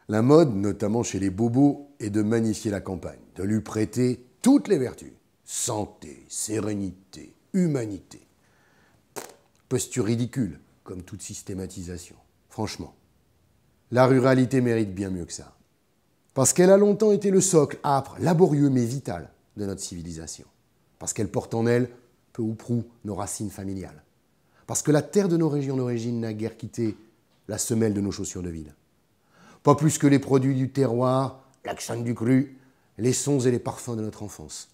La mode, notamment chez les bobos, est de magnifier la campagne, de lui prêter toutes les vertus. Santé, sérénité, humanité. Posture ridicule, comme toute systématisation. Franchement, la ruralité mérite bien mieux que ça. Parce qu'elle a longtemps été le socle âpre, laborieux mais vital de notre civilisation. Parce qu'elle porte en elle, peu ou prou, nos racines familiales. Parce que la terre de nos régions d'origine n'a guère quitté la semelle de nos chaussures de ville. Pas plus que les produits du terroir, l'accent du cru, les sons et les parfums de notre enfance.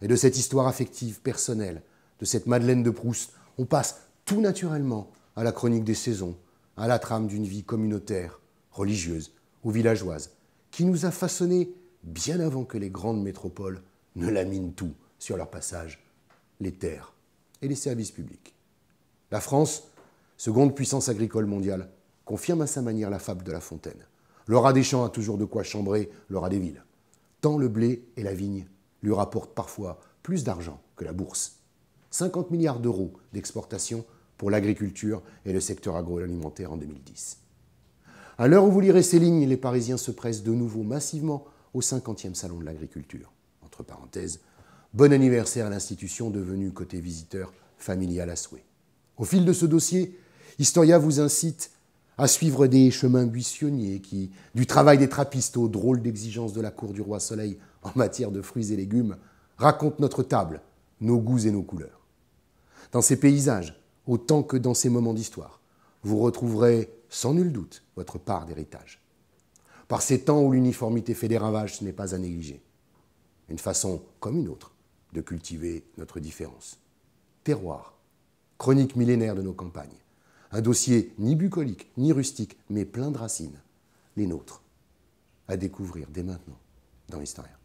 Et de cette histoire affective personnelle, de cette Madeleine de Proust, on passe tout naturellement à la chronique des saisons, à la trame d'une vie communautaire, religieuse ou villageoise, qui nous a façonnés bien avant que les grandes métropoles ne laminent tout sur leur passage, les terres et les services publics. La France, seconde puissance agricole mondiale, confirme à sa manière la fable de La Fontaine. Le rat des champs a toujours de quoi chambrer le rat des villes. Tant le blé et la vigne lui rapportent parfois plus d'argent que la bourse. 50 milliards d'euros d'exportation pour l'agriculture et le secteur agroalimentaire en 2010. À l'heure où vous lirez ces lignes, les Parisiens se pressent de nouveau massivement au 50e Salon de l'agriculture. Entre parenthèses, bon anniversaire à l'institution devenue côté visiteur familiale à souhait. Au fil de ce dossier, Historia vous incite à suivre des chemins buissonniers qui, du travail des trappistes aux drôles d'exigences de la cour du roi Soleil en matière de fruits et légumes, racontent notre table, nos goûts et nos couleurs. Dans ces paysages, autant que dans ces moments d'histoire, vous retrouverez sans nul doute votre part d'héritage. Par ces temps où l'uniformité fait des ravages, ce n'est pas à négliger. Une façon, comme une autre, de cultiver notre différence. Terroir, chronique millénaire de nos campagnes. Un dossier ni bucolique, ni rustique, mais plein de racines. Les nôtres. À découvrir dès maintenant dans Historia.